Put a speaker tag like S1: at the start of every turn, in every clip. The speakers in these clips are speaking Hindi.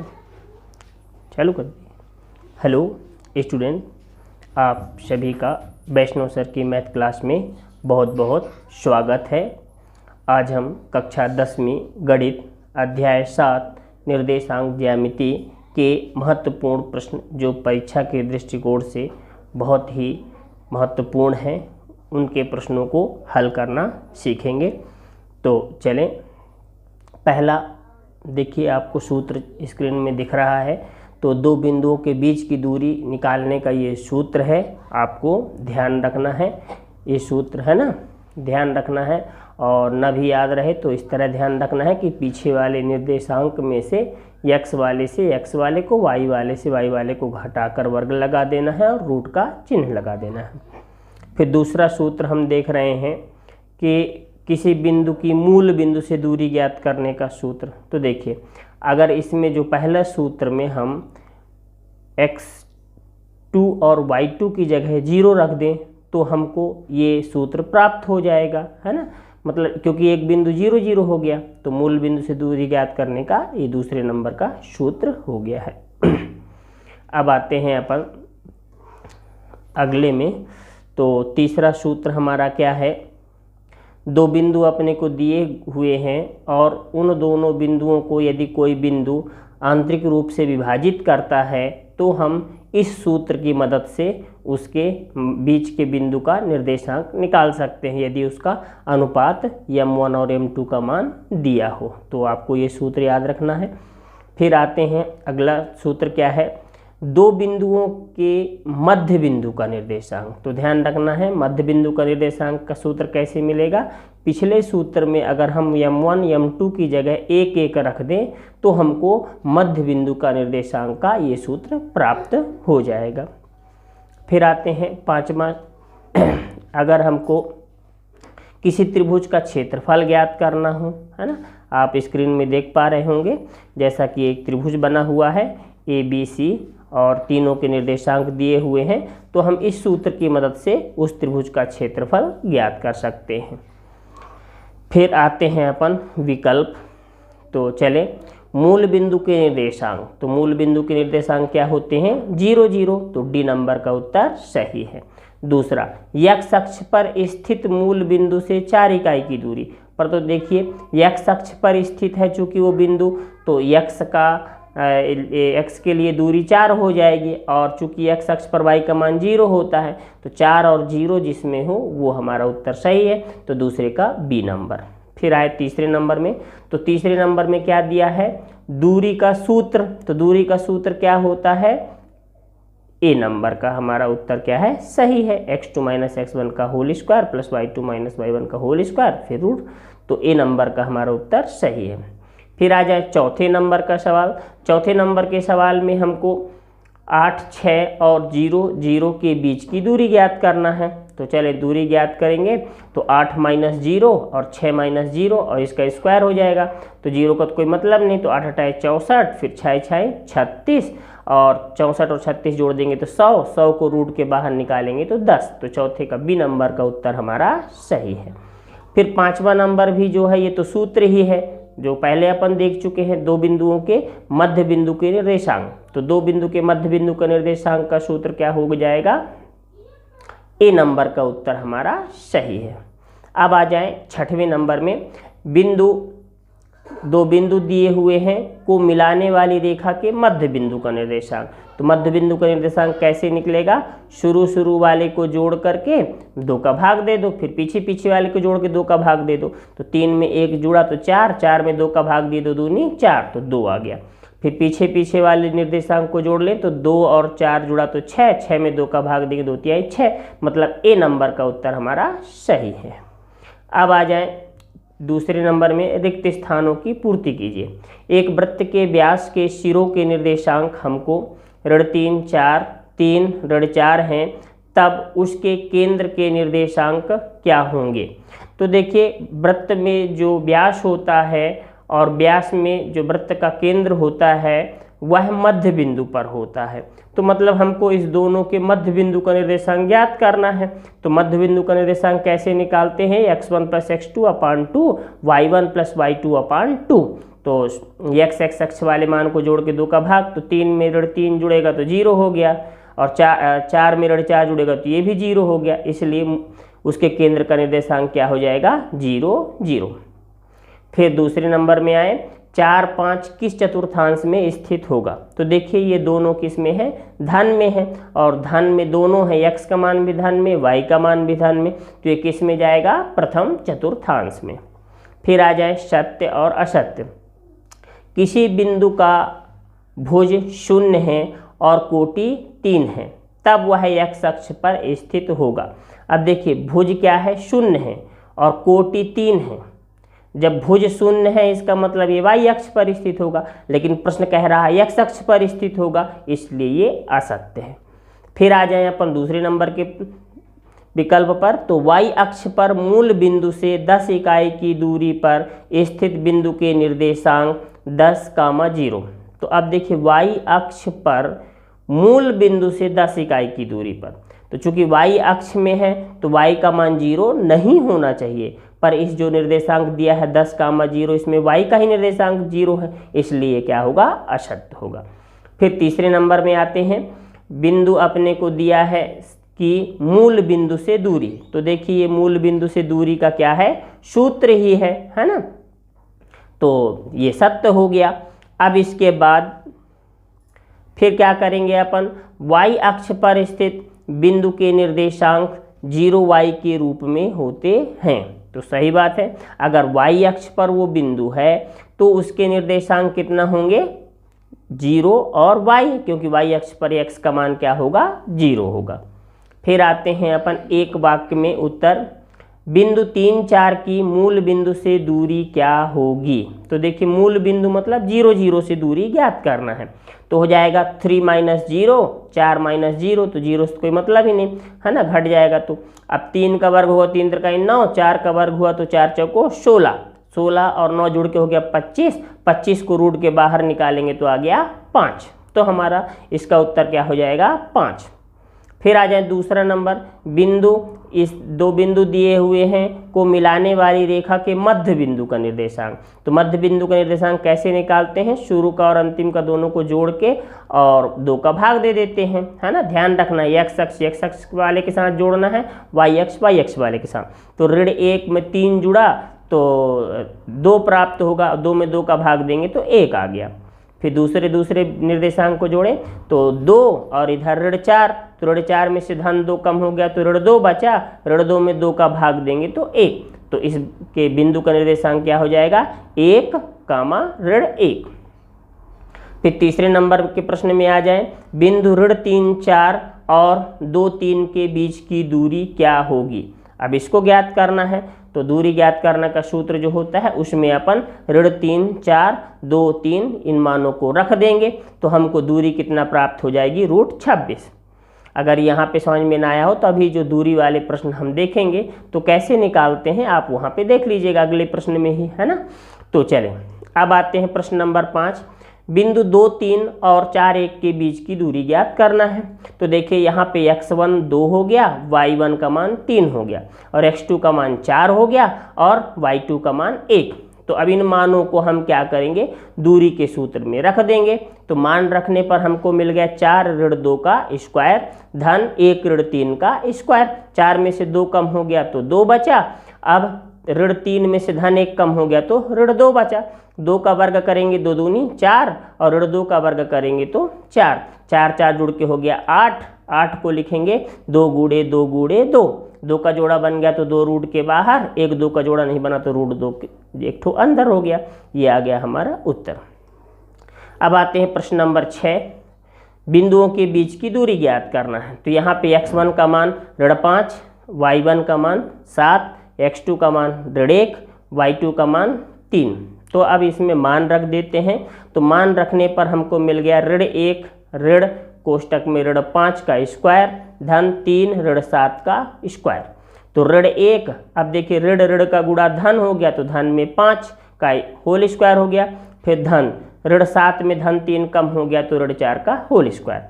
S1: चालू कर दिए। हेलो स्टूडेंट, आप सभी का वैष्णव सर की मैथ क्लास में बहुत बहुत स्वागत है। आज हम कक्षा 10वीं गणित अध्याय 7 निर्देशांक ज्यामिति के महत्वपूर्ण प्रश्न जो परीक्षा के दृष्टिकोण से बहुत ही महत्वपूर्ण हैं, उनके प्रश्नों को हल करना सीखेंगे। तो चलें, पहला देखिए, आपको सूत्र स्क्रीन में दिख रहा है। तो दो बिंदुओं के बीच की दूरी निकालने का ये सूत्र है, आपको ध्यान रखना है। ये सूत्र है ना, ध्यान रखना है। और न भी याद रहे तो इस तरह ध्यान रखना है कि पीछे वाले निर्देशांक में से x वाले से x वाले को, y वाले से y वाले को घटाकर वर्ग लगा देना है और रूट का चिन्ह लगा देना है। फिर दूसरा सूत्र हम देख रहे हैं कि किसी बिंदु की मूल बिंदु से दूरी ज्ञात करने का सूत्र। तो देखिए, अगर इसमें जो पहला सूत्र में हम x2 और y2 की जगह 0 रख दें तो हमको ये सूत्र प्राप्त हो जाएगा, है ना। मतलब क्योंकि एक बिंदु 0 0 हो गया तो मूल बिंदु से दूरी ज्ञात करने का ये दूसरे नंबर का सूत्र हो गया है। अब आते हैं अपन अगले में। तो तीसरा सूत्र हमारा क्या है, दो बिंदु अपने को दिए हुए हैं और उन दोनों बिंदुओं को यदि कोई बिंदु आंतरिक रूप से विभाजित करता है तो हम इस सूत्र की मदद से उसके बीच के बिंदु का निर्देशांक निकाल सकते हैं यदि उसका अनुपात m1 और m2 का मान दिया हो। तो आपको ये सूत्र याद रखना है। फिर आते हैं अगला सूत्र क्या है, दो बिंदुओं के मध्य बिंदु का निर्देशांक। तो ध्यान रखना है, मध्य बिंदु का निर्देशांक का सूत्र कैसे मिलेगा। पिछले सूत्र में अगर हम m1 m2 की जगह 1 1 रख दें तो हमको मध्य बिंदु का निर्देशांक का ये सूत्र प्राप्त हो जाएगा। फिर आते हैं पांचवा, अगर हमको किसी त्रिभुज का क्षेत्रफल ज्ञात करना हो, है ना। आप स्क्रीन में देख पा रहे होंगे जैसा कि एक त्रिभुज बना हुआ है ABC और तीनों के निर्देशांक दिए हुए हैं, तो हम इस सूत्र की मदद से उस त्रिभुज का क्षेत्रफल ज्ञात कर सकते हैं। फिर आते हैं अपन विकल्प। तो चले, मूल बिंदु के निर्देशांक। तो मूल बिंदु के निर्देशांक क्या होते हैं, 0 0, तो डी नंबर का उत्तर सही है। दूसरा, x अक्ष पर स्थित मूल बिंदु से 4 इकाई की दूरी पर। तो देखिए, x अक्ष पर स्थित है चूंकि वो बिंदु, तो x के लिए दूरी 4 हो जाएगी और चूंकि x अक्ष पर y का मान 0 होता है तो 4 और 0 जिसमें हो वो हमारा उत्तर सही है। तो दूसरे का बी नंबर। फिर आए तीसरे नंबर में। तो तीसरे नंबर में क्या दिया है, दूरी का सूत्र। तो दूरी का सूत्र क्या होता है, ए नंबर का हमारा उत्तर क्या है, सही है। x2 - x1 का whole square plus y2 - y1 का होल स्क्वायर फिर रूट। तो ए नंबर का हमारा उत्तर सही है। फिर आ जाए चौथे नंबर का सवाल। चौथे नंबर के सवाल में हमको 8 6 और 0 0 के बीच की दूरी ज्ञात करना है। तो चले दूरी ज्ञात करेंगे। तो 8 - 0 और 6 - 0 और इसका स्क्वायर हो जाएगा। तो 0 का तो कोई मतलब नहीं, तो 8 8 64, फिर 6 6 36 और 64 और 36 जोड़ देंगे तो 100 को रूट के बाहर निकालेंगे तो 10। तो चौथे का बी नंबर का उत्तर हमारा सही है। फिर पांचवा नंबर भी जो है ये तो सूत्र ही है जो पहले अपन देख चुके हैं, दो बिंदुओं के मध्य बिंदु के निर्देशांक। तो दो बिंदु के मध्य बिंदु का निर्देशांक का सूत्र क्या हो जाएगा, ए नंबर का उत्तर हमारा सही है। अब आ जाए छठवें नंबर में, दो बिंदु दिए हुए हैं को मिलाने वाली रेखा के मध्य बिंदु का निर्देशांक। तो मध्य बिंदु का निर्देशांक कैसे निकलेगा, शुरू वाले को जोड़ करके 2 का भाग दे दो, फिर पीछे वाले को जोड़ के 2 का भाग दे दो। तो 3 में 1 जुड़ा तो 4, 4 में 2 का भाग दे दो, दूनी 4, तो 2 आ गया। फिर पीछे वाले निर्देशांक को जोड़ लें तो 2 और 4 जुड़ा तो 6, 6 में 2 का भाग देंगे 2 तिहाई 6, मतलब ए नंबर का उत्तर हमारा सही है। अब आ जाए दूसरे नंबर में, रिक्त स्थानों की पूर्ति कीजिए। एक वृत्त के व्यास के सिरों के निर्देशांक हमको ऋण 4 3 ऋण 4 हैं, तब उसके केंद्र के निर्देशांक क्या होंगे। तो देखिए, वृत्त में जो व्यास होता है और व्यास में जो वृत्त का केंद्र होता है वह मध्य बिंदु पर होता है। तो मतलब हमको इस दोनों के मध्य बिंदु का निर्देशांक ज्ञात करना है। तो मध्य बिंदु का निर्देशांक कैसे निकालते हैं, x1 + x2/2 y1 + y2/2। तो एक्स एक्स अक्ष वाले मान को जोड़ के 2 का भाग, तो 3 में ऋण 3 जुड़ेगा तो 0 हो गया, और 4 में ऋण 4 जुड़ेगा तो ये भी 0 हो गया, इसलिए उसके केंद्र का निर्देशांक क्या हो जाएगा 0 0। फिर दूसरे नंबर में आए 4 5 किस चतुर्थांश में स्थित होगा, तो देखिए ये दोनों किस में है, धन में है, और धन में दोनों है, x का मान भी धन में, y का मान भी धन में, तो ये किस में जाएगा प्रथम चतुर्थांश में। फिर आ जाए सत्य और असत्य। किसी बिंदु का भुज 0 है और कोटि 3 है, तब वह x अक्ष पर स्थित होगा। अब देखिए भुज क्या है 0 है और कोटि 3 है। जब भुज 0 है इसका मतलब ये y अक्ष पर स्थित होगा, लेकिन प्रश्न कह रहा है x अक्ष पर स्थित होगा, इसलिए ये असत्य है। फिर आ जाए अपन दूसरे नंबर के विकल्प पर, तो y अक्ष पर मूल बिंदु से 10 इकाई की दूरी पर स्थित बिंदु के निर्देशांक 10, 0। तो अब देखिए y अक्ष पर मूल बिंदु से 10 इकाई की दूरी पर, तो चूंकि y अक्ष में है तो y का मान 0 नहीं होना चाहिए, पर इस जो निर्देशांक दिया है 10, 0, इसमें y का ही निर्देशांक 0 है, इसलिए क्या होगा असत्य होगा। फिर तीसरे नंबर में आते हैं, बिंदु अपने को दिया है कि मूल बिंदु से दूरी, तो देखिए ये मूल बिंदु से दूरी का क्या है सूत्र ही है ना, तो ये सत्य हो गया। अब इसके बाद फिर क्या करेंगे अपन, y अक्ष पर स्थित बिंदु के निर्देशांक 0y के रूप में होते हैं, तो सही बात है, अगर y अक्ष पर वो बिंदु है तो उसके निर्देशांक कितना होंगे 0 और y, क्योंकि y अक्ष पर x का मान क्या होगा 0 होगा। फिर आते हैं अपन एक वाक्य में उत्तर, बिंदु 3 4 की मूल बिंदु से दूरी क्या होगी, तो देखिए मूल बिंदु मतलब 0 0 से दूरी ज्ञात करना है, तो हो जाएगा 3 - 0 4 - 0, तो 0 से कोई मतलब ही नहीं है ना, घट जाएगा। तो अब 3 का वर्ग हुआ 3 × 9, 4 का वर्ग हुआ तो 4 चौको 16, 16 और 9 जुड़ के हो गया 25, 25 को रूट के बाहर निकालेंगे तो आ गया 5, तो हमारा इसका उत्तर क्या हो जाएगा 5। फिर आ जाए दूसरा नंबर, बिंदु इस 2 बिंदु दिए हुए हैं को मिलाने वाली रेखा के मध्य बिंदु का निर्देशांक, तो मध्य बिंदु का निर्देशांक कैसे निकालते हैं, शुरू का और अंतिम का दोनों को जोड़ के और 2 का भाग दे देते हैं, है ना। ध्यान रखना x अक्ष वाले के साथ जोड़ना है, y अक्ष वाले के साथ, तो ऋण 1 में 3 जुड़ा तो 2 प्राप्त होगा, 2 में 2 का भाग देंगे तो 1 आ गया। फिर दूसरे निर्देशांक को जोड़ें तो 2 और इधर ऋण 4, तो ऋण 4 में से धन 2 कम हो गया तो ऋण 2 बचा, ऋण 2 में 2 का भाग देंगे तो 1, तो इसके बिंदु का निर्देशांक क्या हो जाएगा 1, ऋण 1। फिर तीसरे नंबर के प्रश्न में आ जाए, बिंदु ऋण 3 4 और 2 3 के बीच की दूरी क्या होगी। अब इसको ज्ञात करना है, तो दूरी ज्ञात करने का सूत्र जो होता है उसमें अपन ऋण 3 4 2 3 इन मानों को रख देंगे, तो हमको दूरी कितना प्राप्त हो जाएगी √26। अगर यहाँ पे समझ में ना आया हो तो अभी जो दूरी वाले प्रश्न हम देखेंगे तो कैसे निकालते हैं आप वहाँ पे देख लीजिएगा अगले प्रश्न में ही, है ना। तो चलें अब आते हैं प्रश्न नंबर 5, बिंदु 2 3 और 4 1 के बीच की दूरी ज्ञात करना है। तो देखिए यहाँ पे x1 2 हो गया, y1 का मान 3 हो गया और x2 का मान 4 हो गया और y2 का मान 1। तो अब इन मानों को हम क्या करेंगे दूरी के सूत्र में रख देंगे, तो मान रखने पर हमको मिल गया 4 ऋण 2 का स्क्वायर धन 1 ऋण 3 का स्क्वायर। 4 में से 2 कम हो गया तो 2 बचा, अब ऋण 3 में से धन 1 कम हो गया तो ऋण 2 बचा। 2 का वर्ग करेंगे 2 दूनी 4 और ऋण 2 का वर्ग करेंगे तो 4, 4 4 जुड़ के हो गया 8, 8 को लिखेंगे 2 × 2 × 2, 2 का जोड़ा बन गया तो 2 रूट के बाहर, 1 2 का जोड़ा नहीं बना तो √2 एक ठो अंदर हो गया। ये आ गया हमारा उत्तर। अब आते हैं प्रश्न नंबर 6, बिंदुओं के बीच की दूरी ज्ञात करना है। तो यहाँ पे x1 का मान ऋण 5, y1 का मान 7, x2 का मान ऋण 1, y2 का मान 3। तो अब इसमें मान रख देते हैं, तो मान रखने पर हमको मिल गया ऋण 1 ऋण कोष्टक में ऋण 5 का स्क्वायर धन 3 ऋण 7 का स्क्वायर। तो ऋण 1, अब देखिए ऋण ऋण का गुणा धन हो गया तो धन में 5 का होल स्क्वायर हो गया, फिर धन ऋण 7 में धन 3 कम हो गया तो ऋण 4 का होल स्क्वायर,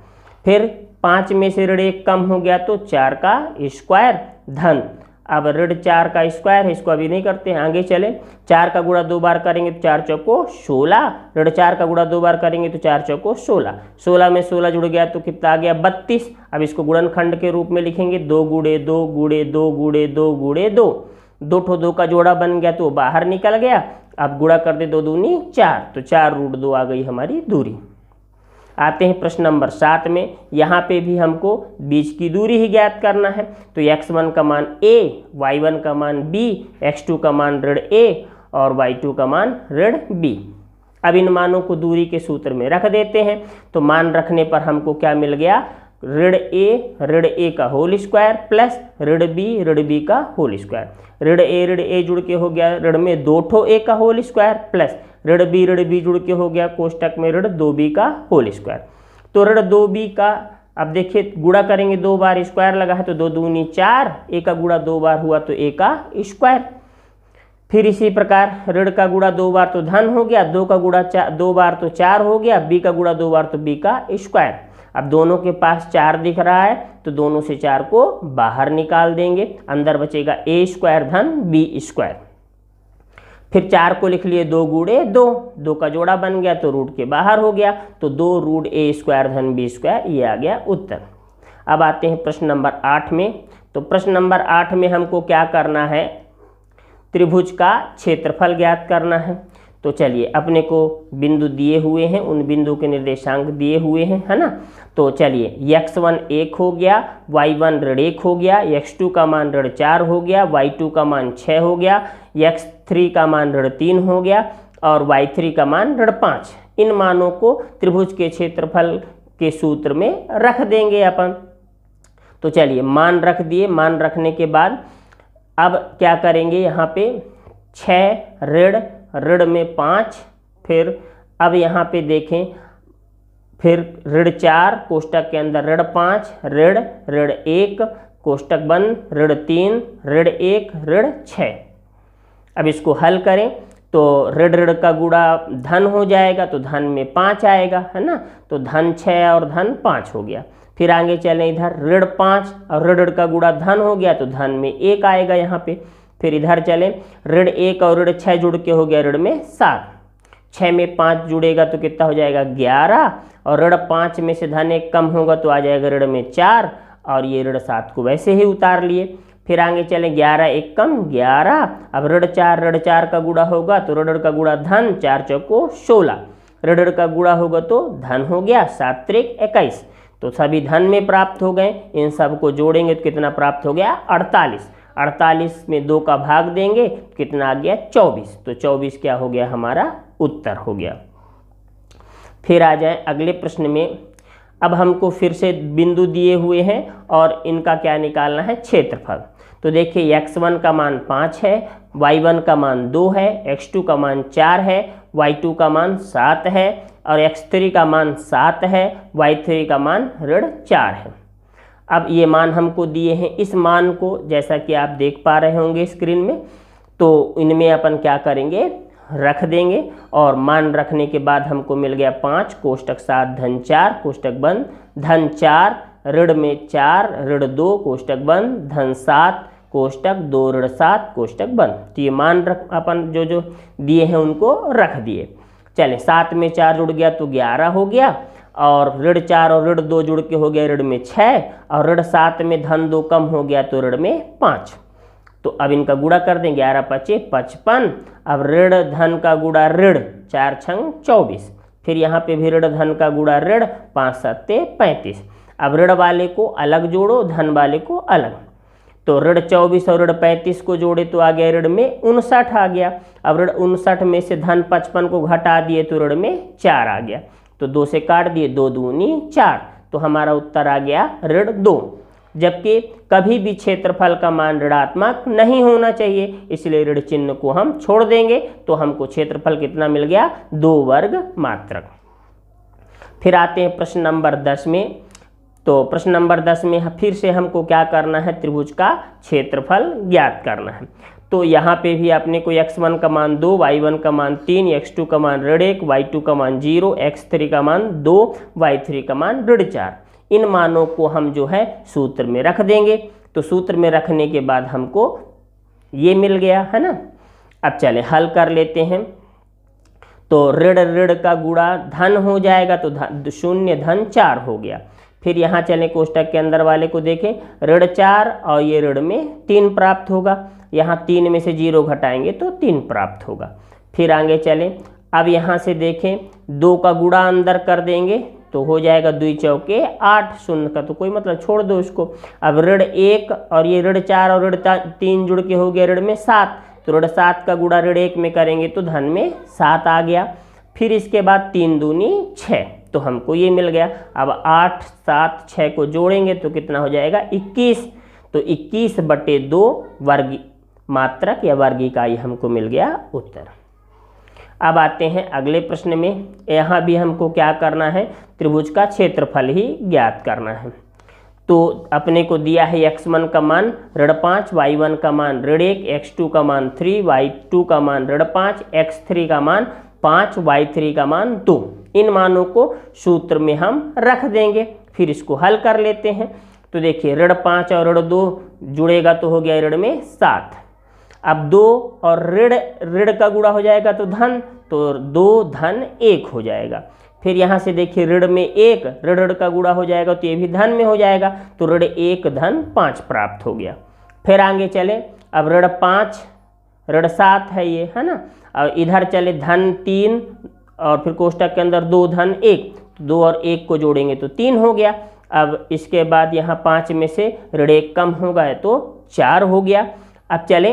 S1: फिर 5 में से ऋण 1 कम हो गया तो 4 का स्क्वायर धन, अब ऋण 4 का स्क्वायर है, इसको अभी नहीं करते हैं, आगे चले। 4 का गुणा 2 बार करेंगे तो 4 चौको 16, ऋण 4 का गुणा 2 बार करेंगे तो 4 चौको 16, 16 में 16 जुड़ गया तो कितना आ गया 32। अब इसको गुणनखंड के रूप में लिखेंगे, 2 गुणे 2 गुणे 2 गुणे 2 गुणे 2, 2 ठो 2 का जोड़ा बन गया तो बाहर निकल गया। अब गुणा कर दे 2 दूनी 4, तो 4√2 आ गई हमारी दूरी। आते हैं प्रश्न नंबर 7 में। यहाँ पे भी हमको बीच की दूरी ही ज्ञात करना है। तो x1 का मान a, y1 का मान b, x2 का मान ऋण a और y2 का मान ऋण b। अब इन मानों को दूरी के सूत्र में रख देते हैं। तो मान रखने पर हमको क्या मिल गया, ऋण a का होल स्क्वायर प्लस ऋण b का होल स्क्वायर। ऋण a जुड़ के हो गया ऋण में 2 ठो a का होल स्क्वायर प्लस ऋण b जुड़ के हो गया कोष्टक में ऋण 2b का होल स्क्वायर। तो ऋण 2b का अब देखिए गुणा करेंगे, 2 बार स्क्वायर लगा है तो 2 दूनी 4, a का गुणा 2 बार हुआ तो a का स्क्वायर। फिर इसी प्रकार ऋण का गुणा 2 बार तो धन हो गया, 2 का गुणा 2 बार तो 4 हो गया, b का गुणा 2 बार तो b का स्क्वायर। अब दोनों के पास 4 दिख रहा है तो दोनों से 4 को बाहर निकाल देंगे, अंदर बचेगा a स्क्वायर धन b स्क्वायर। फिर 4 को लिख लिए 2 गुणे 2, 2 का जोड़ा बन गया तो रूट के बाहर हो गया, तो 2 रूट a स्क्वायर धन b स्क्वायर, ये आ गया उत्तर। अब आते हैं प्रश्न नंबर 8 में। तो प्रश्न नंबर 8 में हमको क्या करना है, त्रिभुज का क्षेत्रफल ज्ञात करना है। तो चलिए, अपने को बिंदु दिए हुए हैं, उन बिंदु के निर्देशांक दिए हुए हैं, है ना। तो चलिए, x1 1 हो गया, y1 ऋण 1 हो गया, x2 का मान ऋण 4 हो गया, y2 का मान 6 हो गया, x3 का मान ऋण 3 हो गया और y3 का मान ऋण 5। इन मानों को त्रिभुज के क्षेत्रफल के सूत्र में रख देंगे अपन। तो चलिए, मान रख दिए। मान रखने के बाद अब क्या करेंगे, यहाँ पे 6 ऋण में 5, फिर अब यहाँ पे देखें, फिर ऋण 4 कोष्टक के अंदर ऋण 5 ऋण 1 कोष्टक बंद ऋण 3 ऋण 1 ऋण 6। अब इसको हल करें तो ऋण का गुणा धन हो जाएगा तो धन में 5 आएगा, है ना। तो धन 6 और धन 5 हो गया। फिर आगे चलें, इधर ऋण 5 और ऋण का गुणा धन हो गया तो धन में 1 आएगा यहाँ पे। फिर इधर चलें, ऋण 1 और ऋण 6 जुड़ के हो गया ऋण में 7, 6 में 5 जुड़ेगा तो कितना हो जाएगा 11, और ऋण 5 में से धन 1 कम होगा तो आ जाएगा ऋण में 4, और ये ऋण 7 को वैसे ही उतार लिए। फिर आगे चलें, 11 1 कम 11, अब ऋण 4 का गुणा होगा तो ऋण का गुणा धन 4 चौको 16, ऋण का गुणा होगा तो धन हो गया 7 त्रिक 21। तो सभी धन में प्राप्त हो गए। इन सब को जोड़ेंगे तो कितना प्राप्त हो गया 48। 48 में 2 का भाग देंगे, कितना आ गया 24। तो 24 क्या हो गया, हमारा उत्तर हो गया। फिर आ जाए अगले प्रश्न में। अब हमको फिर से बिंदु दिए हुए हैं और इनका क्या निकालना है, क्षेत्रफल। तो देखिए, x1 का मान 5 है, y1 का मान 2 है, x2 का मान 4 है, y2 का मान 7 है और x3 का मान 7 है, y3 का मान ऋण 4 है। अब ये मान हमको दिए हैं, इस मान को जैसा कि आप देख पा रहे होंगे स्क्रीन में, तो इनमें अपन क्या करेंगे, रख देंगे। और मान रखने के बाद हमको मिल गया 5 कोष्टक 7 धन 4 कोष्टक बंद धन 4 ऋण में 4 ऋण 2 कोष्टक बंद धन 7 कोष्टक 2 ऋण 7 कोष्टक बंद। तो ये मान रख अपन जो दिए हैं उनको रख दिए। चलें, 7 में 4 जुड़ गया तो 11 हो गया, और ऋण 4 और ऋण 2 जुड़ के हो गया ऋण में 6, और ऋण 7 में धन 2 कम हो गया तो ऋण में 5। तो अब इनका गुणा कर दें, 11 5 55। अब ऋण धन का गुणा ऋण 4 छंग 24, फिर यहाँ पे भी ऋण धन का गुणा ऋण 5 7 35। अब ऋण वाले को अलग जोड़ो, धन वाले को अलग। तो ऋण 24 और ऋण 35 को जोड़े तो आ गया ऋण में 59 आ गया। अब ऋण 59 में से धन 55 को घटा दिए तो ऋण में 4 आ गया। तो 2 से काट दिए, 2 दूनी 4, तो हमारा उत्तर आ गया ऋण 2। जबकि कभी भी क्षेत्रफल का मान ऋणात्मक नहीं होना चाहिए, इसलिए ऋण चिन्ह को हम छोड़ देंगे। तो हमको क्षेत्रफल कितना मिल गया, 2 वर्ग मात्रक। फिर आते हैं प्रश्न नंबर 10 में। तो प्रश्न नंबर 10 में फिर से हमको क्या करना है, त्रिभुज का क्षेत्रफल ज्ञात करना है। तो यहाँ पे भी अपने को x1 का मान 2, y1 का मान 3, x2 का मान ऋण 1, y2 का मान 0, x3 का मान 2, y3 का मान ऋण 4। इन मानों को हम जो है सूत्र में रख देंगे। तो सूत्र में रखने के बाद हमको ये मिल गया है ना। अब चले हल कर लेते हैं। तो ऋण ऋण का गुणा धन हो जाएगा, तो शून्य धन 4 हो गया। फिर यहाँ चलें कोष्टक के अंदर वाले को देखें, ऋण 4 और ये ऋण में 3 प्राप्त होगा। यहाँ 3 में से 0 घटाएंगे तो 3 प्राप्त होगा। फिर आगे चलें, अब यहाँ से देखें 2 का गुणा अंदर कर देंगे तो हो जाएगा 2 चौके 8, शून्य का तो कोई मतलब छोड़ दो उसको। अब ऋण 1 और ये ऋण 4 और ऋण 3 जुड़ के हो गया ऋण में 7, तो ऋण 7 का गुणा ऋण 1 में करेंगे तो धन में 7 आ गया। फिर इसके बाद 3 दूनी 6, तो हमको ये मिल गया। अब 8 7 6 को जोड़ेंगे तो कितना हो जाएगा 21, तो 21/2 वर्ग मात्रक या वर्ग इकाई हमको मिल गया उत्तर। अब आते हैं अगले प्रश्न में। यहाँ भी हमको क्या करना है, त्रिभुज का क्षेत्रफल ही ज्ञात करना है। तो अपने को दिया है x1 का मान ऋण 5, y1 का मान ऋण 1, x2 का मान 3, y2 का मान ऋण 5, x3 का मान 5, y3 का मान 2। इन मानों को सूत्र में हम रख देंगे, फिर इसको हल कर लेते हैं। तो देखिए ऋण 5 और ऋण 2 जुड़ेगा तो हो गया ऋण में 7। अब 2 और ऋण का गुणा हो जाएगा तो धन, तो 2 धन 1 हो जाएगा। फिर यहाँ से देखिए ऋण में 1, ऋण का गुणा हो जाएगा तो ये भी धन में हो जाएगा, तो ऋण 1 धन 5 प्राप्त हो गया। फिर आगे चले, अब ऋण 5 ऋण 7 है ये, है ना। अब इधर चले धन 3 और फिर कोष्टक के अंदर 2 धन 1, 2 और 1 को जोड़ेंगे तो 3 हो गया। अब इसके बाद यहाँ 5 में से ऋण 1 कम होगा है तो 4 हो गया। अब चले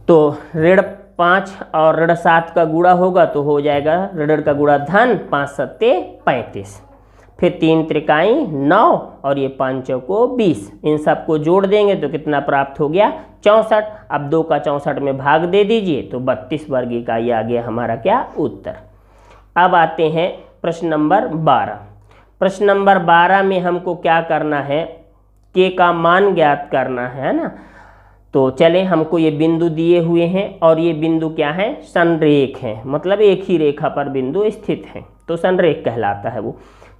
S1: तो ऋण 5 और ऋण 7 का गुणा होगा तो हो जाएगा ऋण का गुणा धन, 5 सत्ते 35, फिर 3 त्रिकाई 9 और ये 5 चौको 20। इन सबको जोड़ देंगे तो कितना प्राप्त हो गया 64। अब 2 का 64 में भाग दे दीजिए तो 32 वर्ग इकाई आ गया हमारा क्या उत्तर। अब आते हैं प्रश्न नंबर 12। प्रश्न नंबर 12 में हमको क्या करना है, के का मान ज्ञात करना है ना। तो चले, हमको ये बिंदु दिए हुए हैं और ये बिंदु क्या है, संरेख है, मतलब एक ही रेखा पर बिंदु स्थित है, तो संरेख कहलाता है वो।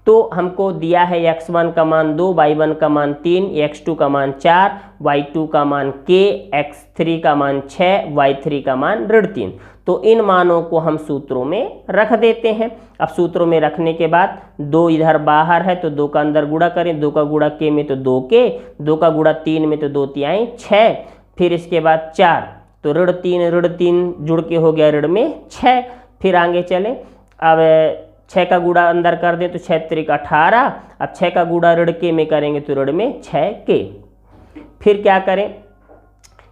S1: तो हमको दिया है x1 का मान 2, y1 का मान 3, x2 का मान 4, y2 का मान k, x3 का मान 6, y3 का मान ऋण 3। तो इन मानों को हम सूत्रों में रख देते हैं। अब सूत्रों में रखने के बाद 2 इधर बाहर है तो 2 का अंदर गुणा करें, 2 का गुणा k में तो 2k, 2 का गुणा 3 में तो 2 तिहाई 6, फिर इसके बाद 4, तो ऋण 3 जुड़ के हो गया ऋण में 6। फिर आगे चले, अब 6 का गुणा अंदर कर दें तो 6 त्रिक 18, अब 6 का गुणा ऋण के में करेंगे तो ऋण में 6k। फिर क्या करें,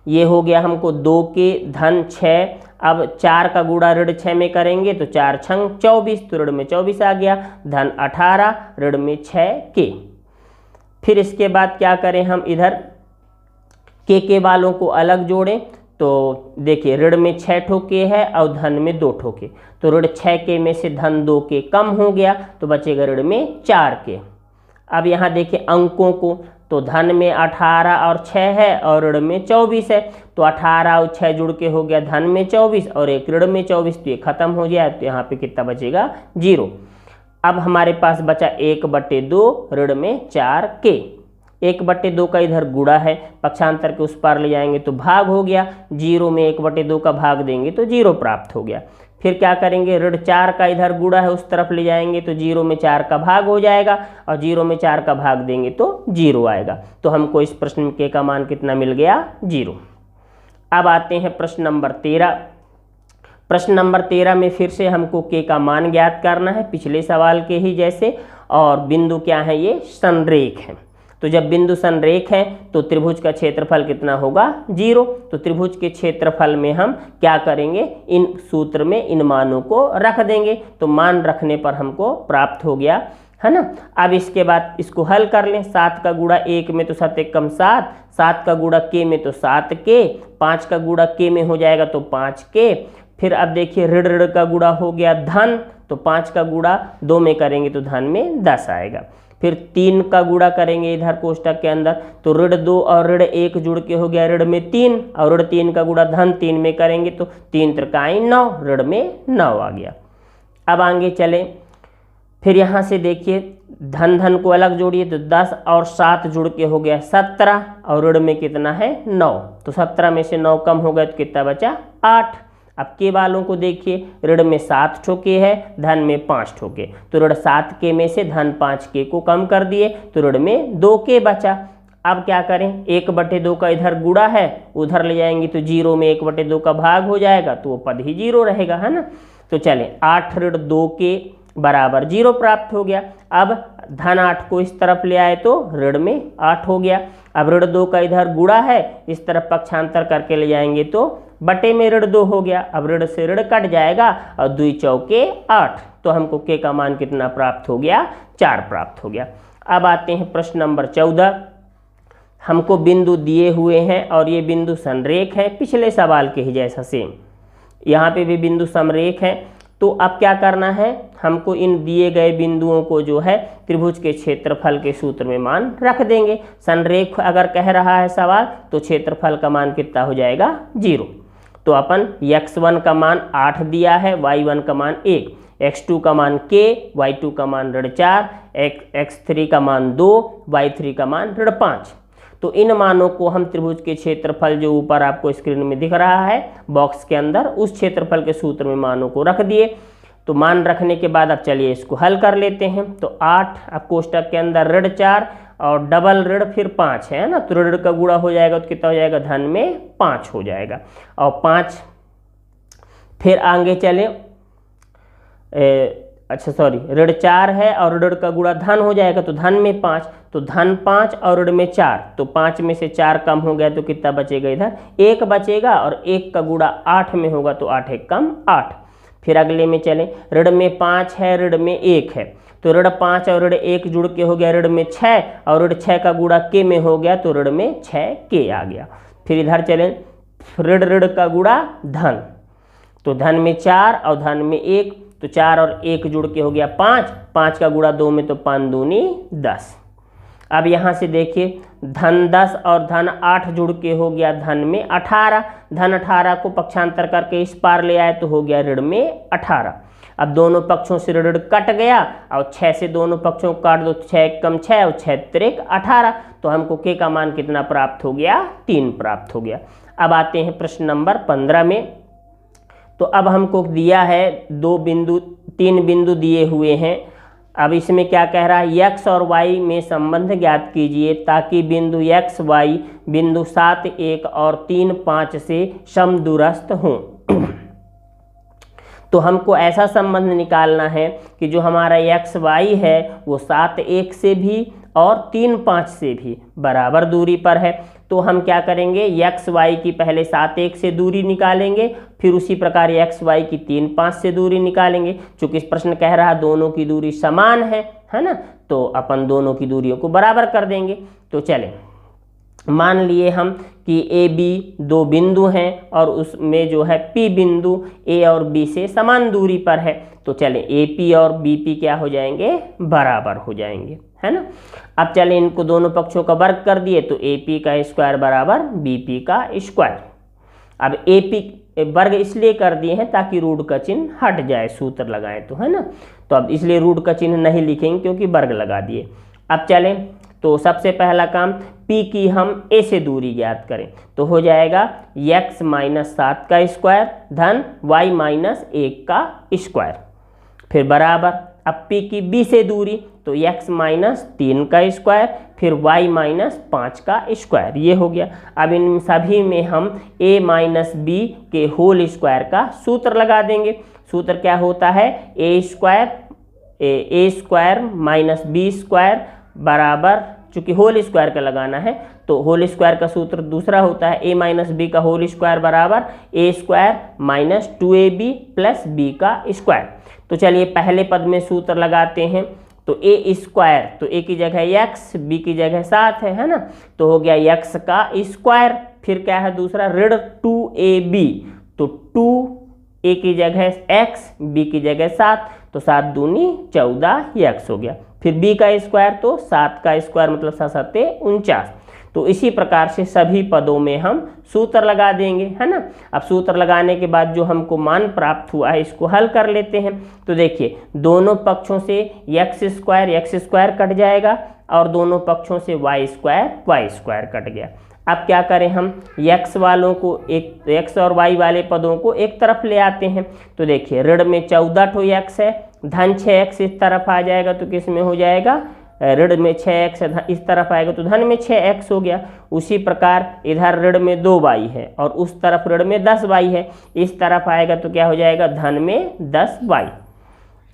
S1: ये हो गया हमको 2k धन 6, अब 4 का गुणा ऋण 6 में करेंगे तो 4 छंग 24, तो ऋण में 24 आ गया, धन 18 ऋण में 6k। फिर इसके बाद क्या करें, हम इधर के वालों को अलग जोड़ें। तो देखिए ऋण में 6 ठोके है और धन में 2 ठोके, तो ऋण 6k में से धन 2k कम हो गया तो बचेगा ऋण में 4k। अब यहाँ देखिए अंकों को, तो धन में 18 और 6 है और ऋण में 24 है, तो 18 और 6 जुड़ के हो गया धन में 24 और एक ऋण में 24, तो ये खत्म हो जाए, तो यहाँ पे कितना बचेगा 0। अब हमारे पास बचा 1/2 ऋण में 4k। 1/2 का इधर गुणा है, पक्षांतर के उस पार ले जाएंगे तो भाग हो गया, 0 में 1/2 का भाग देंगे तो 0 प्राप्त हो गया। फिर क्या करेंगे, ऋण 4 का इधर गुणा है उस तरफ ले जाएंगे तो 0 में 4 का भाग हो जाएगा और 0 में 4 का भाग देंगे तो 0 आएगा। तो हमको इस प्रश्न में के का मान कितना मिल गया 0। अब आते हैं प्रश्न नंबर 13। प्रश्न नंबर 13 में फिर से हमको के का मान ज्ञात करना है, पिछले सवाल के ही जैसे, और बिंदु क्या है, ये संरेख है। तो जब बिंदु संरेख है तो त्रिभुज का क्षेत्रफल कितना होगा 0। तो त्रिभुज के क्षेत्रफल में हम क्या करेंगे, इन सूत्र में इन मानों को रख देंगे, तो मान रखने पर हमको प्राप्त हो गया, है ना। अब इसके बाद इसको हल कर लें, 7 का गुणा 1 में तो 7 एकम 7, 7 का गुणा k में तो 7k, 5 का गुणा k में हो जाएगा तो 5k। फिर अब देखिए ऋण का गुणा हो गया धन, तो 5 का गुणा 2 में करेंगे तो धन में 10 आएगा। फिर 3 का गुणा करेंगे इधर कोष्टक के अंदर, तो ऋण 2 और ऋण 1 जुड़ के हो गया ऋण में 3, और ऋण 3 का गुणा धन 3 में करेंगे तो 3 त्रिकाई 9, ऋण में 9 आ गया। अब आगे चले, फिर यहाँ से देखिए धन धन को अलग जोड़िए तो 10 और 7 जुड़ के हो गया 17 और ऋण में कितना है 9। तो 17 में से 9 कम हो गया तो कितना बचा 8। अब के वालों को देखिए, ऋण में 7 ठोके है, धन में 5 ठोके, तो ऋण 7 के में से धन 5 के को कम कर दिए तो ऋण में 2 के बचा। अब क्या करें, 1/2 का इधर गुणा है, उधर ले जाएंगे तो 0 में 1/2 का भाग हो जाएगा तो वो पद ही 0 रहेगा, है ना। तो चलें 8 ऋण 2 के बराबर 0 प्राप्त हो गया। अब धन 8 को इस तरफ ले आए तो ऋण में 8 हो गया। अब ऋण 2 का इधर गुणा है, इस तरफ पक्षांतर करके ले जाएंगे तो बटे में ऋण 2 हो गया। अब ऋण से ऋण कट जाएगा और 2 चौके 8, तो हमको के का मान कितना प्राप्त हो गया 4 प्राप्त हो गया। अब आते हैं प्रश्न नंबर 14। हमको बिंदु दिए हुए हैं और ये बिंदु संरेख है, पिछले सवाल के ही जैसा सेम, यहाँ पे भी बिंदु समरेख है। तो अब क्या करना है, हमको इन दिए गए बिंदुओं को जो है त्रिभुज के क्षेत्रफल के सूत्र में मान रख देंगे। संरेख अगर कह रहा है सवाल तो क्षेत्रफल का मान कितना हो जाएगा 0। तो अपन x1 का मान 8 दिया है, y1 का मान 1, x2 का मान k, y2 का मान ऋण 4, x3 का मान 2, y3 का मान ऋण 5। तो इन मानों को हम त्रिभुज के क्षेत्रफल जो ऊपर आपको स्क्रीन में दिख रहा है बॉक्स के अंदर, उस क्षेत्रफल के सूत्र में मानों को रख दिए। तो मान रखने के बाद अब चलिए इसको हल कर लेते हैं। तो 8, अब कोष्टक के अंदर ऋण 4 और डबल ऋण फिर 5 है ना, तो ऋण का गुणा हो जाएगा तो कितना हो जाएगा, धन में 5 हो जाएगा। और 5 फिर आगे चलें, अच्छा सॉरी, ऋण 4 है और ऋण का गुणा धन हो जाएगा तो धन में 5, तो धन 5 और ऋण में 4, तो 5 में से 4 कम हो गया तो कितना बचेगा, इधर 1 बचेगा और 1 का गुणा 8 में होगा तो 8 1 कम 8। फिर अगले में चलें, ऋण में 5 है, ऋण में 1 है, तो ऋण 5 और ऋण 1 जुड़ के हो गया ऋण में 6 और ऋण 6 का गुणा के में हो गया तो ऋण में 6 के आ गया। फिर इधर चलें, ऋण ऋण का गुणा धन, तो धन में 4 और धन में 1, तो 4 और 1 जुड़ के हो गया 5, 5 का गुणा 2 में तो 5 दूनी 10। अब यहाँ से देखिए, धन 10 और धन 8 जुड़ के हो गया धन में 18, धन 18 को पक्षांतर करके इस पार ले आए तो हो गया ऋण में 18। अब दोनों पक्षों से ऋण कट गया और 6 से दोनों पक्षों को काट दो, 6 1 कम 6 और 6 3 18, तो हमको के का मान कितना प्राप्त हो गया, 3 प्राप्त हो गया। अब आते हैं प्रश्न नंबर 15 में। तो अब हमको दिया है 3 बिंदु दिए हुए हैं। अब इसमें क्या कह रहा है, x और y में संबंध ज्ञात कीजिए ताकि बिंदु x y बिंदु 7 1 और 3 5 से समदूरस्थ हों। तो हमको ऐसा संबंध निकालना है कि जो हमारा x y है वो 7 1 से भी और 3 5 से भी बराबर दूरी पर है। तो हम क्या करेंगे, x y की पहले 7 1 से दूरी निकालेंगे, फिर उसी प्रकार x y की 3 5 से दूरी निकालेंगे। चूंकि इस प्रश्न कह रहा है दोनों की दूरी समान है ना, तो अपन दोनों की दूरियों को बराबर कर देंगे। तो चलें, मान लिए हम कि ए बी 2 बिंदु हैं और उसमें जो है P बिंदु A और B से समान दूरी पर है। तो चलें AP और BP क्या हो जाएंगे, बराबर हो जाएंगे, है ना। अब चलें इनको दोनों पक्षों का वर्ग कर दिए तो AP का स्क्वायर बराबर BP का स्क्वायर। अब AP वर्ग इसलिए कर दिए हैं ताकि रूट का चिन्ह हट जाए, सूत्र लगाएं तो, है ना। तो अब इसलिए रूट का चिन्ह नहीं लिखेंगे क्योंकि वर्ग लगा दिए। अब चलें, तो सबसे पहला काम P की हम A से दूरी ज्ञात करें, तो हो जाएगा x - 7 का स्क्वायर धन y - 1 का स्क्वायर। फिर बराबर, अब P की B से दूरी तो x - 3 का स्क्वायर फिर y - 5 का स्क्वायर, ये हो गया। अब इन सभी में हम a - b के होल स्क्वायर का सूत्र लगा देंगे। सूत्र क्या होता है, a स्क्वायर - b स्क्वायर बराबर, चूंकि होल स्क्वायर का लगाना है तो होल स्क्वायर का सूत्र दूसरा होता है, a - b का होल स्क्वायर बराबर a स्क्वायर - 2ab + b का स्क्वायर। तो चलिए पहले पद में सूत्र लगाते हैं। तो a स्क्वायर, तो a की जगह x, b की जगह 7 है ना, तो हो गया x का स्क्वायर। फिर क्या है दूसरा, ऋण 2ab, तो 2a की जगह x, b की जगह 7, तो 7 दूनी 14 x हो गया। फिर b का स्क्वायर, तो 7 का स्क्वायर मतलब 7 7 49। तो इसी प्रकार से सभी पदों में हम सूत्र लगा देंगे, है ना। अब सूत्र लगाने के बाद जो हमको मान प्राप्त हुआ है इसको हल कर लेते हैं। तो देखिए दोनों पक्षों से एक्स स्क्वायर कट जाएगा और दोनों पक्षों से वाई स्क्वायर कट गया। अब क्या करें हम, x वालों को एक x और y वाले पदों को एक तरफ ले आते हैं। तो देखिए ऋण में 14 ठो x है, धन 6x इस तरफ आ जाएगा तो किस में हो जाएगा, ऋण में 6x इस तरफ आएगा तो धन में 6x हो गया। उसी प्रकार इधर ऋण में 2y है और उस तरफ ऋण में 10y है, इस तरफ आएगा तो क्या हो जाएगा, धन में 10y।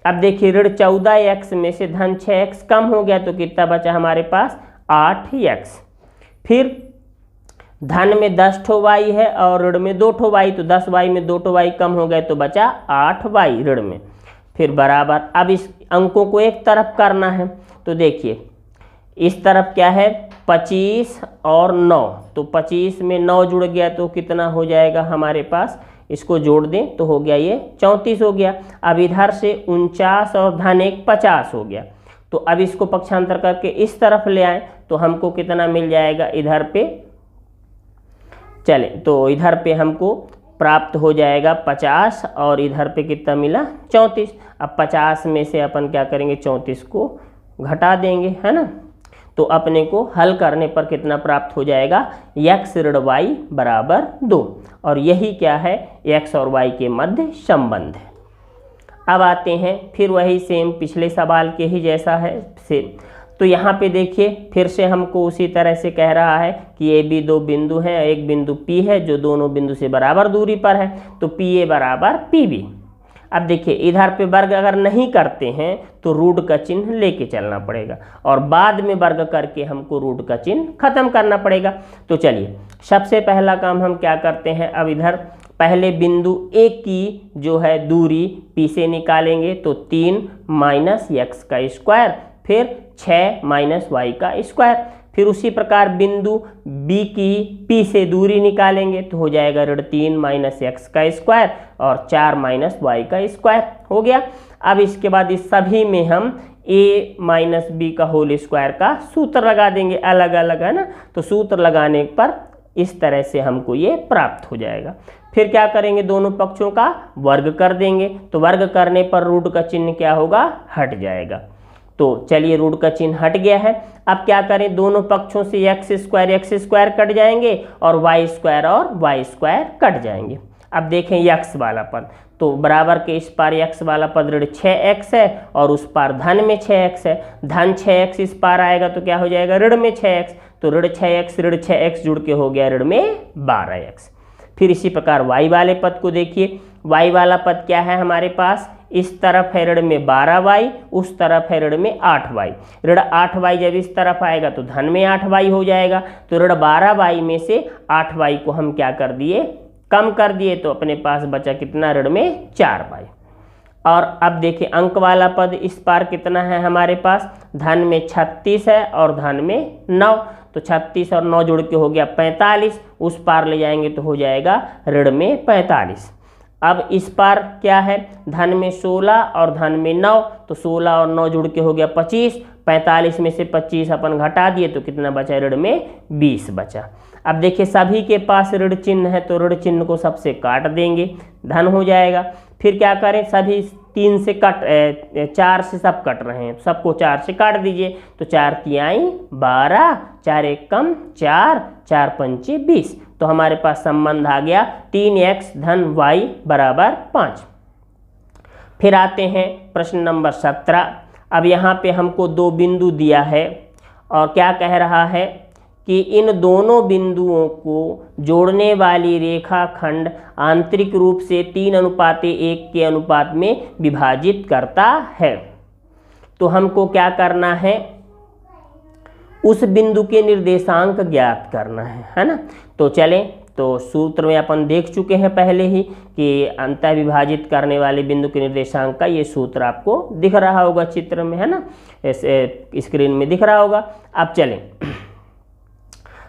S1: अब देखिए ऋण 14x में से धन 6x कम हो गया तो कितना बचा हमारे पास, 8x। फिर धन में 10 ठो y है और ऋण में 2 ठो y, तो 10y में 2 ठो y कम हो गए तो बचा 8y ऋण में। फिर बराबर, अब इस अंकों को एक तरफ करना है। तो देखिए इस तरफ क्या है, 25 और 9, तो 25 में 9 जुड़ गया तो कितना हो जाएगा हमारे पास, इसको जोड़ दें तो हो गया ये 34 हो गया। अब इधर से 49 और धन 1 50 हो गया। तो अब इसको पक्षांतर करके इस तरफ ले आए तो हमको कितना मिल जाएगा, इधर पे चले तो इधर पे हमको प्राप्त हो जाएगा 50 और इधर पे कितना मिला, 34। अब 50 में से अपन क्या करेंगे, 34 को घटा देंगे, है ना। तो अपने को हल करने पर कितना प्राप्त हो जाएगा, x ऋण y बराबर 2। और यही क्या है, x और y के मध्य संबंध है। अब आते हैं फिर वही सेम पिछले सवाल के ही जैसा है सेम। तो यहाँ पे देखिए फिर से हमको उसी तरह से कह रहा है कि ये भी दो बिंदु हैं, एक बिंदु P है जो दोनों बिंदु से बराबर दूरी पर है, तो PA बराबर PB। अब देखिए इधर पे वर्ग अगर नहीं करते हैं तो रूट का चिन्ह लेके चलना पड़ेगा और बाद में वर्ग करके हमको रूट का चिन्ह खत्म करना पड़ेगा। तो चलिए सबसे पहला काम हम क्या करते हैं, अब इधर पहले बिंदु A की जो है दूरी P से निकालेंगे तो 3 माइनस x का स्क्वायर, फिर 6 माइनस y का स्क्वायर। फिर उसी प्रकार बिंदु B की P से दूरी निकालेंगे तो हो जाएगा ऋण 3 माइनस x का स्क्वायर और 4 माइनस y का स्क्वायर हो गया। अब इसके बाद इस सभी में हम a माइनस बी का होल स्क्वायर का सूत्र लगा देंगे अलग अलग, है ना। तो सूत्र लगाने पर इस तरह से हमको ये प्राप्त हो जाएगा। फिर क्या करेंगे, दोनों पक्षों का वर्ग कर देंगे, तो वर्ग करने पर रूट का चिन्ह क्या होगा, हट जाएगा। तो चलिए रूट का चिन्ह हट गया है। अब क्या करें, दोनों पक्षों से x स्क्वायर कट जाएंगे और y स्क्वायर कट जाएंगे। अब देखें x वाला पद, तो बराबर के इस पार x वाला पद ऋण 6x है और उस पार धन में 6x है। धन 6x इस पार आएगा तो क्या हो जाएगा, ऋण में 6x, तो ऋण 6x जुड़ के हो गया ऋण में 12x। फिर इसी प्रकार y वाले पद को देखिए, y वाला पद क्या है हमारे पास, इस तरफ है ऋण में 12y, उस तरफ है ऋण में 8y। ऋण 8y जब इस तरफ आएगा तो धन में 8y हो जाएगा, तो ऋण 12y में से 8y को हम क्या कर दिए, कम कर दिए, तो अपने पास बचा कितना, ऋण में 4y। और अब देखिए अंक वाला पद इस पार कितना है हमारे पास, धन में 36 है और धन में 9, तो 36 और 9 जुड़ के हो गया 45, उस पार ले जाएंगे तो हो जाएगा ऋण में 45। अब इस पार क्या है, धन में 16 और धन में 9, तो 16 और 9 जुड़ के हो गया 25, 45 में से 25 अपन घटा दिए तो कितना बचा, ऋण में 20 बचा। अब देखिए सभी के पास ऋण चिन्ह है तो ऋण चिन्ह को सबसे काट देंगे, धन हो जाएगा। फिर क्या करें, सभी 3 से 4 से सब कट रहे हैं, सबको 4 से काट दीजिए, तो 4 तिहाई 12, 4 एक कम 4, 4 पंचे 20, तो हमारे पास संबंध आ गया 3x धन y बराबर 5। फिर आते हैं प्रश्न नंबर 17। अब यहाँ पे हमको 2 बिंदु दिया है और क्या कह रहा है कि इन दोनों बिंदुओं को जोड़ने वाली रेखाखंड आंतरिक रूप से 3:1 के अनुपात में विभाजित करता है। तो हमको क्या करना है, उस बिंदु के निर्देशांक ज्ञात करना है ना। तो चलें, तो सूत्र में अपन देख चुके हैं पहले ही कि अंतः विभाजित करने वाले बिंदु के निर्देशांक का ये सूत्र आपको दिख रहा होगा चित्र में, है ना, स्क्रीन में दिख रहा होगा। अब चलें,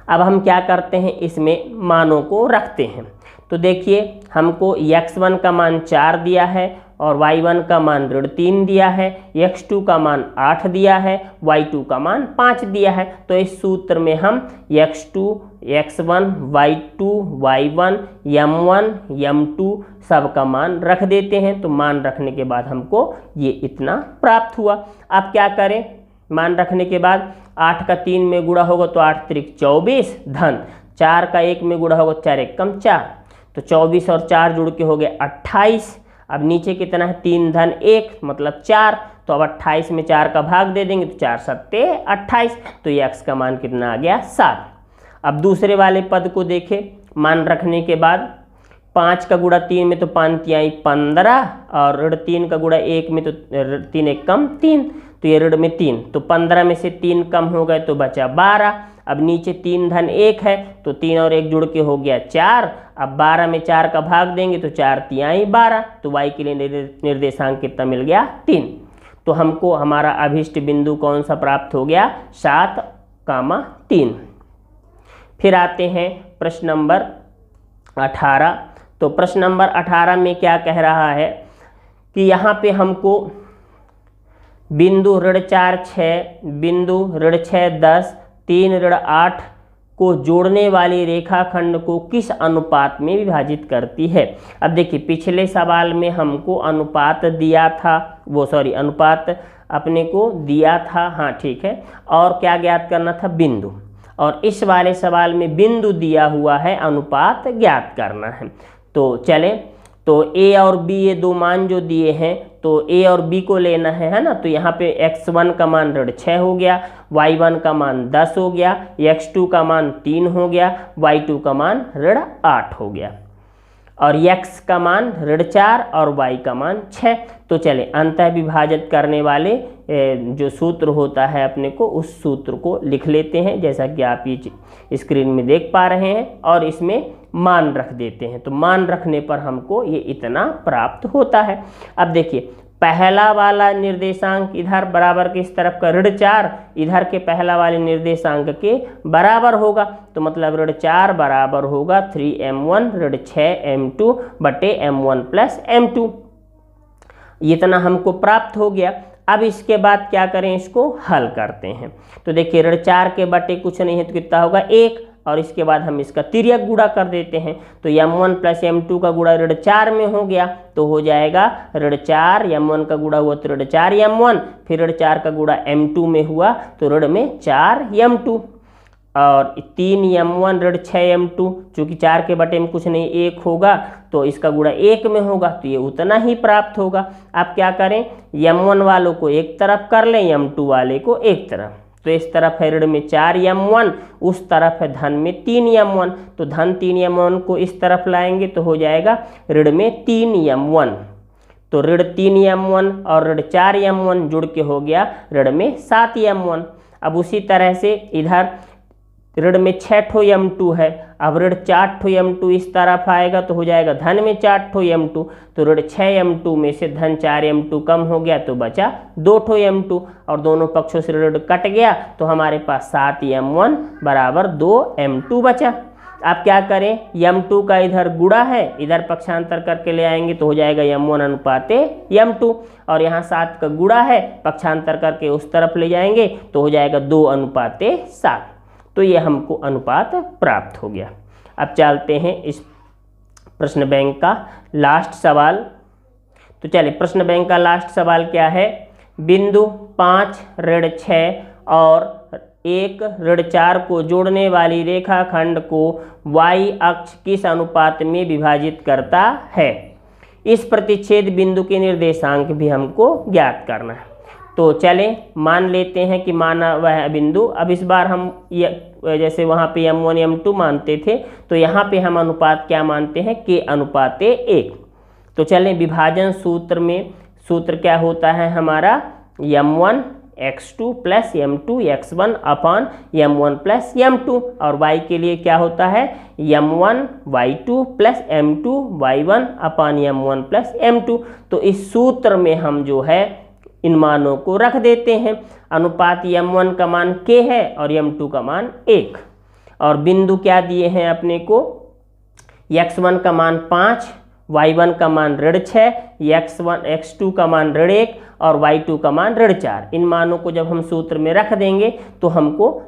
S1: अब हम क्या करते हैं, इसमें मानों को रखते हैं। तो देखिए हमको x1 का मान 4 दिया है और y1 का मान -3 दिया है, x2 का मान 8 दिया है, y2 का मान 5 दिया है। तो इस सूत्र में हम x2, x1, y2, y1, m1, m2 सब का मान रख देते हैं। तो मान रखने के बाद हमको ये इतना प्राप्त हुआ। अब क्या करें, मान रखने के बाद 8 का 3 में गुणा होगा तो 8 त्रिक 24 धन 4 का 1 में गुणा होगा 4 1 कम 4, तो 24 और 4 जुड़ के हो गए 28। अब नीचे कितना है 3 धन 1 मतलब 4, तो अब 28 में 4 का भाग दे देंगे तो 4 सत्ते 28, तो ये x का मान कितना आ गया 7। अब दूसरे वाले पद को देखें, मान रखने के बाद 5 का गुणा 3 में तो 5 तिहाई 15 और ऋण 3 का गुणा 1 में तो 3 1 कम 3, तो ये ऋण में 3, तो 15 में से 3 कम हो गए तो बचा 12। अब नीचे 3 धन 1 है तो 3 और 1 जुड़ के हो गया 4। अब 12 में 4 का भाग देंगे तो 4 तिहाई 12, तो y के लिए निर्देशांक कितना मिल गया 3। तो हमको हमारा अभिष्ट बिंदु कौन सा प्राप्त हो गया 7,3। फिर आते हैं प्रश्न नंबर 18। तो प्रश्न नंबर 18 में क्या कह रहा है कि यहाँ पे हमको बिंदु ऋण 4 6, बिंदु ऋण 6 10, 3 ऋण 8 को जोड़ने वाली रेखाखंड को किस अनुपात में विभाजित करती है। अब देखिए पिछले सवाल में हमको अनुपात दिया था, अनुपात अपने को दिया था, हाँ ठीक है, और क्या ज्ञात करना था बिंदु, और इस वाले सवाल में बिंदु दिया हुआ है, अनुपात ज्ञात करना है। तो चलें, तो a और b ये दो मान जो दिए हैं तो a और b को लेना है ना। तो यहाँ पे x1 का मान ऋण 6 हो गया, y1 का मान 10 हो गया, x2 का मान 3 हो गया, y2 का मान ऋण 8 हो गया, और x का मान ऋण 4 और y का मान 6। तो चले अंतः विभाजित करने वाले जो सूत्र होता है अपने को, उस सूत्र को लिख लेते हैं जैसा कि आप ये स्क्रीन में देख पा रहे हैं, और इसमें मान रख देते हैं। तो मान रखने पर हमको ये इतना प्राप्त होता है। अब देखिए पहला वाला निर्देशांक इधर बराबर के इस तरफ का ऋण 4 इधर के पहला वाले निर्देशांक के बराबर होगा, तो मतलब ऋण 4 बराबर होगा 3m1 ऋण 6m2 बटे m1 प्लस m2। इतना हमको प्राप्त हो गया। अब इसके बाद क्या करें, इसको हल करते हैं। तो देखिए ऋण 4 के बटे कुछ नहीं है तो कितना होगा 1, और इसके बाद हम इसका तिर्यक गुणा कर देते हैं। तो m1 प्लस m2 का गुणा ऋण 4 में हो गया तो हो जाएगा ऋण 4, m1 का गुणा हुआ तो ऋण 4m1, फिर ऋण 4 का गुणा m2 में हुआ तो ऋण में 4m2, और 3m1 ऋण 6m2, चूँकि 4 के बटे में कुछ नहीं 1 होगा तो इसका गुणा 1 में होगा, तो ये उतना ही प्राप्त होगा। अब क्या करें, m1 वालों को एक तरफ कर लें, m2 वाले को एक तरफ। तो इस तरफ है ऋण में 4m1, उस तरफ है धन में 3m1, तो धन 3m1 को इस तरफ लाएंगे तो हो जाएगा ऋण में 3m1। तो ऋण 3m1 और ऋण 4m1 जुड़ के हो गया ऋण में 7m1। अब उसी तरह से इधर ऋण में 6 ठो m2 है, अब ऋण 4 ठो m2 इस तरफ आएगा तो हो जाएगा धन में 4 ठो m2, तो ऋण 6m2 में से धन 4m2 कम हो गया तो बचा 2 ठो m2, और दोनों पक्षों से ऋण कट गया तो हमारे पास 7m1 बराबर 2m2 बचा। अब क्या करें, m2 का इधर गुणा है, इधर पक्षांतर करके ले आएंगे तो हो जाएगा m1 अनुपाते m2, और यहाँ 7 का गुणा है, पक्षांतर करके उस तरफ ले जाएंगे तो हो जाएगा 2 अनुपाते 7। तो ये हमको अनुपात प्राप्त हो गया। अब चलते हैं इस प्रश्न बैंक का लास्ट सवाल। तो चलिए प्रश्न बैंक का लास्ट सवाल क्या है, बिंदु 5 ऋण 6 और 1 ऋण 4 को जोड़ने वाली रेखाखंड को y अक्ष किस अनुपात में विभाजित करता है। इस प्रतिच्छेद बिंदु के निर्देशांक भी हमको ज्ञात करना है। तो चलें मान लेते हैं कि माना वह बिंदु, अब इस बार हम जैसे वहाँ पे m1 m2 मानते थे तो यहाँ पे हम अनुपात क्या मानते हैं, k अनुपाते 1। तो चलें विभाजन सूत्र में सूत्र क्या होता है हमारा, m1 x2 plus m2 x1 अपान m1 प्लस m2, और y के लिए क्या होता है m1 y2 plus m2 y1 अपान m1 प्लस m2। तो इस सूत्र में हम जो है इन मानों को रख देते हैं। अनुपात m1 का मान k है और m2 का मान 1, और बिंदु क्या दिए हैं अपने को, x1 का मान 5, y1 का मान ऋण 6, x2 का मान ऋण 1 और y2 का मान ऋण 4। इन मानों को जब हम सूत्र में रख देंगे तो हमको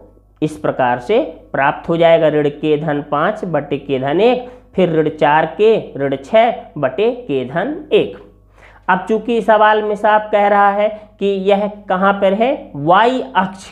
S1: इस प्रकार से प्राप्त हो जाएगा, ऋण k धन 5 बटे k धन 1, फिर ऋण 4k ऋण 6 बटे k धन 1। अब चूंकि सवाल में साफ कह रहा है कि यह कहाँ पर है, y अक्ष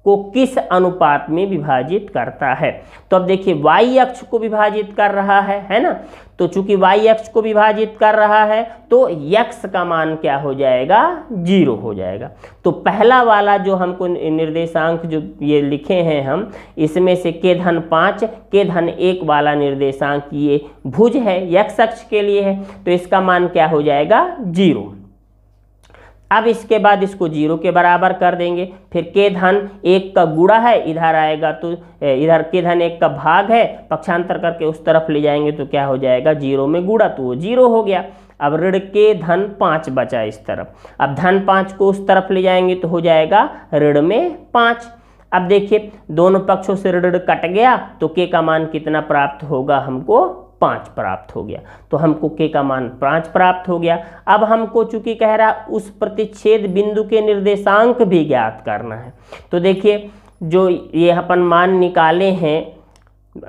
S1: को किस अनुपात में विभाजित करता है। तो अब देखिए y अक्ष को विभाजित कर रहा है ना, तो चूंकि y अक्ष को विभाजित कर रहा है तो x का मान क्या हो जाएगा, 0 हो जाएगा। तो पहला वाला जो हमको निर्देशांक जो ये लिखे हैं हम, इसमें से k धन 5 k धन 1 वाला निर्देशांक ये भुज है, x अक्ष के लिए है, तो इसका मान क्या हो जाएगा, 0। अब इसके बाद इसको 0 के बराबर कर देंगे, फिर k धन 1 का गुणा है, इधर आएगा तो इधर k धन 1 का भाग है, पक्षांतर करके उस तरफ ले जाएंगे तो क्या हो जाएगा, 0 में गुणा, तो वो 0 हो गया। अब ऋण k धन 5 बचा इस तरफ, अब धन 5 को उस तरफ ले जाएंगे तो हो जाएगा ऋण में 5। अब देखिए दोनों पक्षों से ऋण कट गया तो k का मान कितना प्राप्त होगा, हमको 5 प्राप्त हो गया। तो हमको k का मान 5 प्राप्त हो गया। अब हमको चूंकि कह रहा उस प्रतिच्छेद बिंदु के निर्देशांक भी ज्ञात करना है, तो देखिए जो ये अपन मान निकाले हैं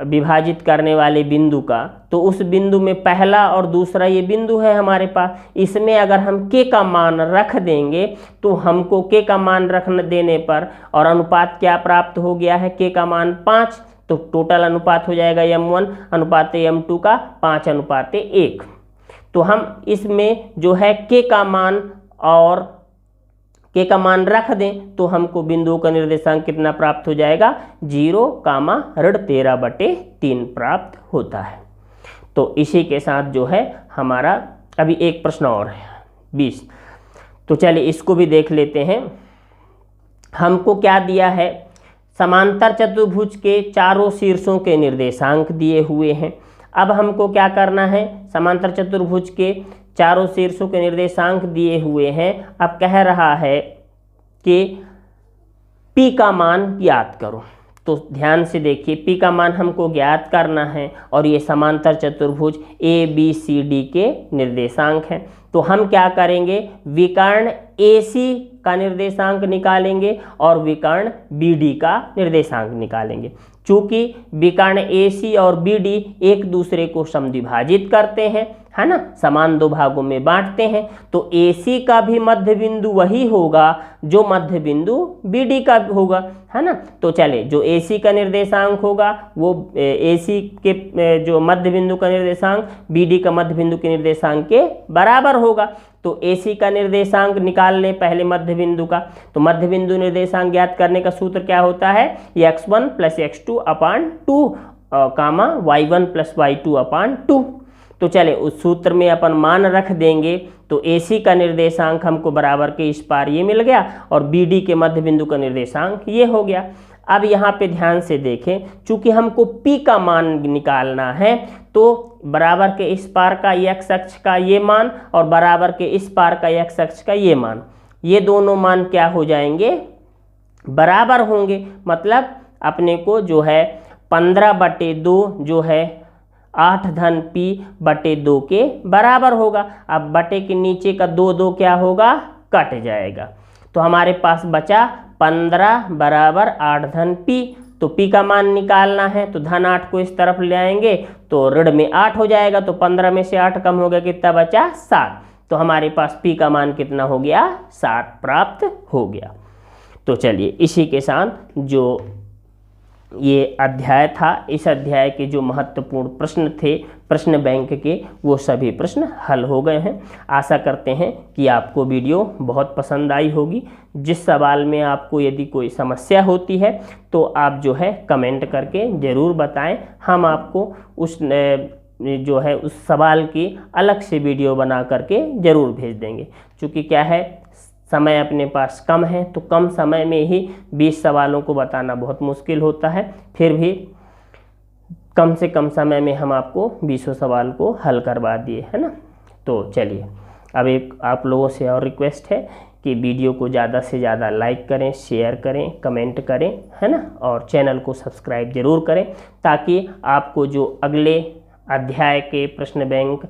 S1: विभाजित करने वाले बिंदु का, तो उस बिंदु में पहला और दूसरा ये बिंदु है हमारे पास, इसमें अगर हम k का मान रख देंगे तो हमको k का मान रख देने पर और अनुपात क्या प्राप्त हो गया है, k का मान 5, तो टोटल अनुपात हो जाएगा m1 अनुपात m2 का 5 अनुपात 1। तो हम इसमें जो है k का मान और k का मान रख दें तो हमको बिंदुओं का निर्देशांक कितना प्राप्त हो जाएगा, 0, ऋण 13 बटे 3 प्राप्त होता है। तो इसी के साथ जो है हमारा अभी एक प्रश्न और है 20, तो चलिए इसको भी देख लेते हैं। हमको क्या दिया है, समांतर चतुर्भुज के चारों शीर्षों के निर्देशांक दिए हुए हैं। अब हमको क्या करना है, समांतर चतुर्भुज के चारों शीर्षों के निर्देशांक दिए हुए हैं। अब कह रहा है कि P का मान ज्ञात करो, तो ध्यान से देखिए P का मान हमको ज्ञात करना है और ये समांतर चतुर्भुज ABCD के निर्देशांक हैं। तो हम क्या करेंगे, विकर्ण AC का निर्देशांक निकालेंगे और विकर्ण BD का निर्देशांक निकालेंगे। चूंकि विकर्ण AC और BD एक दूसरे को समद्विभाजित करते हैं, है ना, समान दो भागों में बांटते हैं, तो AC का भी मध्य बिंदु वही होगा जो मध्य बिंदु BD का होगा, है ना। तो चले जो AC का निर्देशांक होगा वो AC के जो मध्य बिंदु का निर्देशांक BD का मध्य बिंदु के निर्देशांक के बराबर होगा। तो AC का निर्देशांक निकाल लें पहले मध्य बिंदु का, तो मध्य बिंदु निर्देशांक ज्ञात करने का सूत्र क्या होता है, x1 प्लस x2 अपान 2 कामा y1 प्लस y2 अपान 2। तो चले उस सूत्र में अपन मान रख देंगे, तो AC का निर्देशांक हमको बराबर के इस पार ये मिल गया और BD के मध्य बिंदु का निर्देशांक ये हो गया। अब यहाँ पे ध्यान से देखें, चूंकि हमको P का मान निकालना है तो बराबर के इस पार का x अक्ष का ये मान और बराबर के इस पार का x अक्ष का ये मान, ये दोनों मान क्या हो जाएंगे, बराबर होंगे। मतलब अपने को जो है 15/2 जो है 8 धन P बटे 2 के बराबर होगा। अब बटे के नीचे का 2 क्या होगा, कट जाएगा, तो हमारे पास बचा 15 बराबर 8 धन P। तो P का मान निकालना है तो धन 8 को इस तरफ ले आएंगे तो ऋण में 8 हो जाएगा, तो 15 में से 8 कम हो गया, कितना बचा, 7। तो हमारे पास P का मान कितना हो गया, 7 प्राप्त हो गया। तो चलिए इसी के साथ जो ये अध्याय था, इस अध्याय के जो महत्वपूर्ण प्रश्न थे प्रश्न बैंक के, वो सभी प्रश्न हल हो गए हैं। आशा करते हैं कि आपको वीडियो बहुत पसंद आई होगी। जिस सवाल में आपको यदि कोई समस्या होती है तो आप जो है कमेंट करके ज़रूर बताएं, हम आपको उस जो है उस सवाल की अलग से वीडियो बना करके ज़रूर भेज देंगे। क्योंकि क्या है, समय अपने पास कम है, तो कम समय में ही 20 सवालों को बताना बहुत मुश्किल होता है। फिर भी कम से कम समय में हम आपको 20 सवाल को हल करवा दिए, है ना। तो चलिए अब एक आप लोगों से और रिक्वेस्ट है कि वीडियो को ज़्यादा से ज़्यादा लाइक करें, शेयर करें, कमेंट करें, है ना, और चैनल को सब्सक्राइब ज़रूर करें ताकि आपको जो अगले अध्याय के प्रश्न बैंक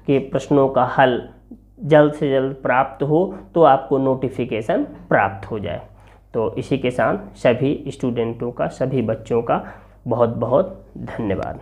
S1: के प्रश्नों का हल जल्द से जल्द प्राप्त हो तो आपको नोटिफिकेशन प्राप्त हो जाए। तो इसी के साथ सभी स्टूडेंटों का, सभी बच्चों का बहुत बहुत धन्यवाद।